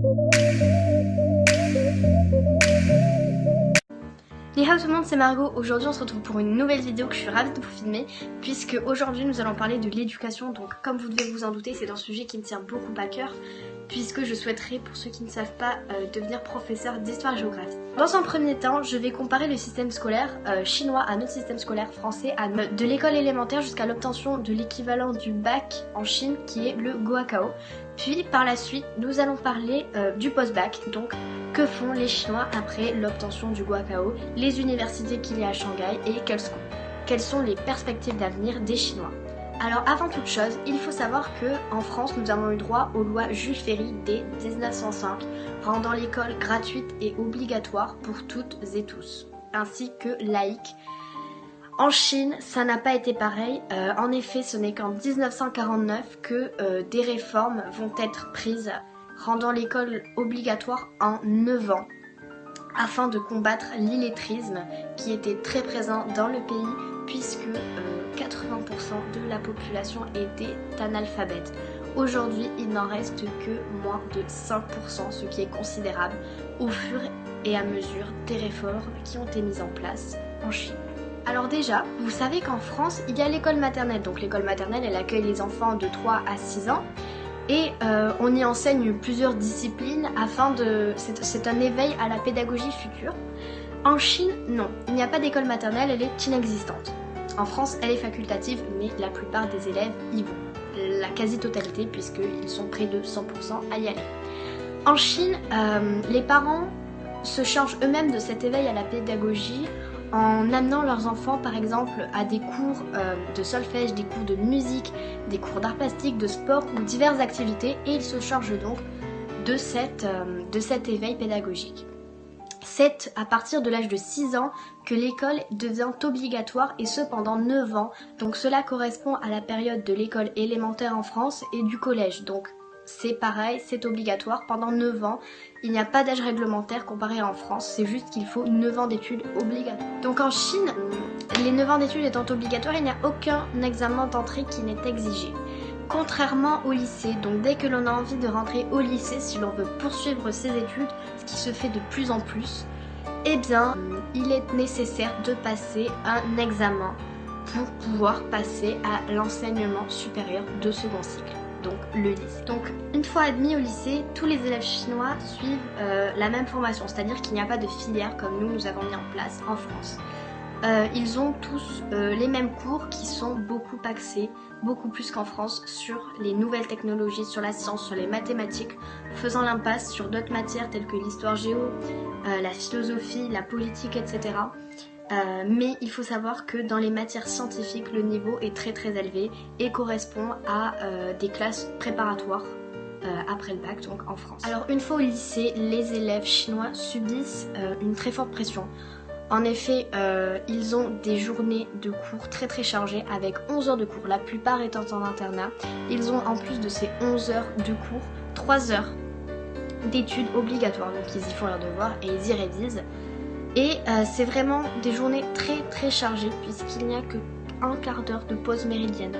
Les hao tout le monde, c'est Margot. Aujourd'hui on se retrouve pour une nouvelle vidéo que je suis ravie de vous filmer, puisque aujourd'hui nous allons parler de l'éducation. Donc comme vous devez vous en douter, c'est un sujet qui me tient beaucoup à cœur, puisque je souhaiterais, pour ceux qui ne savent pas, devenir professeur d'histoire-géographie. Dans un premier temps, je vais comparer le système scolaire chinois à notre système scolaire français, de l'école élémentaire jusqu'à l'obtention de l'équivalent du bac en Chine, qui est le Gaokao. Puis par la suite, nous allons parler du post-bac, donc que font les Chinois après l'obtention du Gaokao, les universités qu'il y a à Shanghai et quelles sont les perspectives d'avenir des Chinois. Alors avant toute chose, il faut savoir que en France, nous avons eu droit aux lois Jules Ferry dès 1905, rendant l'école gratuite et obligatoire pour toutes et tous, ainsi que laïque. En Chine, ça n'a pas été pareil. En effet, ce n'est qu'en 1949 que des réformes vont être prises, rendant l'école obligatoire en 9 ans, afin de combattre l'illettrisme qui était très présent dans le pays, puisque 80% de la population était analphabète. Aujourd'hui, il n'en reste que moins de 5%, ce qui est considérable au fur et à mesure des réformes qui ont été mises en place en Chine. Alors déjà, vous savez qu'en France, il y a l'école maternelle. Donc l'école maternelle, elle accueille les enfants de 3 à 6 ans. Et on y enseigne plusieurs disciplines afin de... C'est un éveil à la pédagogie future. En Chine, non. Il n'y a pas d'école maternelle, elle est inexistante. En France, elle est facultative, mais la plupart des élèves y vont. La quasi-totalité, puisqu'ils sont près de 100% à y aller. En Chine, les parents se chargent eux-mêmes de cet éveil à la pédagogie en amenant leurs enfants par exemple à des cours de solfège, des cours de musique, des cours d'art plastique, de sport ou diverses activités, et ils se chargent donc de cet éveil pédagogique. C'est à partir de l'âge de 6 ans que l'école devient obligatoire, et ce pendant 9 ans. Donc cela correspond à la période de l'école élémentaire en France et du collège. Donc c'est pareil, c'est obligatoire pendant 9 ans. Il n'y a pas d'âge réglementaire comparé en France, c'est juste qu'il faut 9 ans d'études obligatoires. Donc en Chine, les 9 ans d'études étant obligatoires, il n'y a aucun examen d'entrée qui n'est exigé. Contrairement au lycée, donc dès que l'on a envie de rentrer au lycée, si l'on veut poursuivre ses études, ce qui se fait de plus en plus, eh bien, il est nécessaire de passer un examen pour pouvoir passer à l'enseignement supérieur de second cycle. Donc le lycée. Donc une fois admis au lycée, tous les élèves chinois suivent la même formation, c'est-à-dire qu'il n'y a pas de filière comme nous avons mis en place en France. Ils ont tous les mêmes cours qui sont beaucoup axés, beaucoup plus qu'en France, sur les nouvelles technologies, sur la science, sur les mathématiques, faisant l'impasse sur d'autres matières telles que l'histoire géo, la philosophie, la politique, etc. Mais il faut savoir que dans les matières scientifiques, le niveau est très très élevé et correspond à des classes préparatoires après le bac, donc en France. Alors une fois au lycée, les élèves chinois subissent une très forte pression. En effet, ils ont des journées de cours très très chargées avec 11 heures de cours, la plupart étant en internat. Ils ont en plus de ces 11 heures de cours, 3 heures d'études obligatoires, donc ils y font leurs devoirs et ils y révisent. Et c'est vraiment des journées très très chargées, puisqu'il n'y a que un quart d'heure de pause méridienne.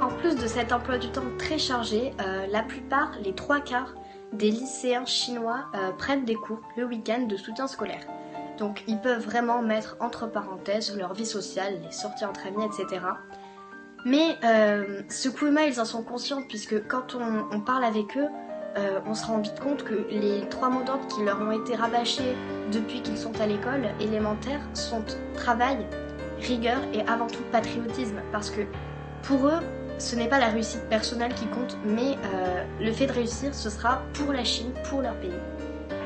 En plus de cet emploi du temps très chargé, la plupart, les 3/4 des lycéens chinois prennent des cours le week-end de soutien scolaire. Donc ils peuvent vraiment mettre entre parenthèses leur vie sociale, les sorties entre amis, etc. Mais ce coup-là, ils en sont conscients, puisque quand on parle avec eux, on se rend vite compte que les 3 mots d'ordre qui leur ont été rabâchés depuis qu'ils sont à l'école élémentaire sont travail, rigueur et avant tout patriotisme. Parce que pour eux, ce n'est pas la réussite personnelle qui compte, mais le fait de réussir, ce sera pour la Chine, pour leur pays.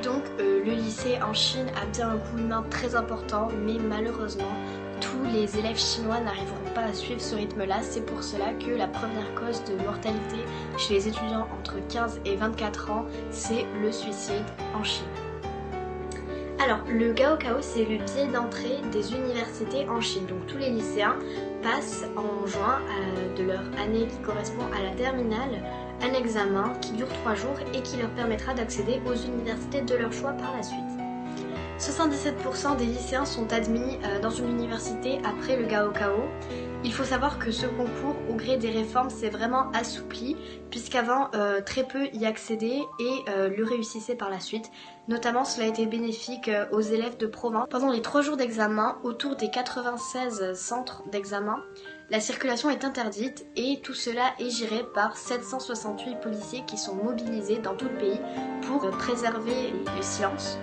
Donc le lycée en Chine a bien un coût humain très important, mais malheureusement, tous les élèves chinois n'arriveront pas à suivre ce rythme-là. C'est pour cela que la première cause de mortalité chez les étudiants entre 15 et 24 ans, c'est le suicide en Chine. Alors, le Gaokao, c'est le billet d'entrée des universités en Chine. Donc tous les lycéens passent en juin de leur année qui correspond à la terminale un examen qui dure 3 jours et qui leur permettra d'accéder aux universités de leur choix par la suite. 77% des lycéens sont admis dans une université après le Gaokao. Il faut savoir que ce concours, au gré des réformes, s'est vraiment assoupli, puisqu'avant, très peu y accédaient et le réussissaient par la suite. Notamment, cela a été bénéfique aux élèves de province. Pendant les 3 jours d'examen, autour des 96 centres d'examen, la circulation est interdite et tout cela est géré par 768 policiers qui sont mobilisés dans tout le pays pour préserver le silence.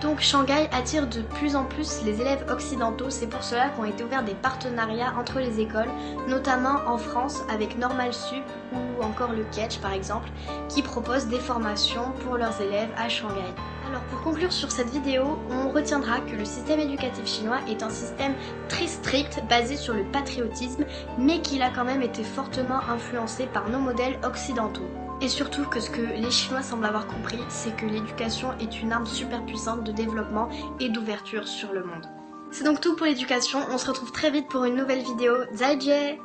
Donc Shanghai attire de plus en plus les élèves occidentaux, c'est pour cela qu'ont été ouverts des partenariats entre les écoles, notamment en France avec Normal Sup ou encore le Ketch par exemple, qui proposent des formations pour leurs élèves à Shanghai. Alors pour conclure sur cette vidéo, on retiendra que le système éducatif chinois est un système très strict basé sur le patriotisme, mais qu'il a quand même été fortement influencé par nos modèles occidentaux. Et surtout que ce que les Chinois semblent avoir compris, c'est que l'éducation est une arme super puissante de développement et d'ouverture sur le monde. C'est donc tout pour l'éducation, on se retrouve très vite pour une nouvelle vidéo. Zaijian!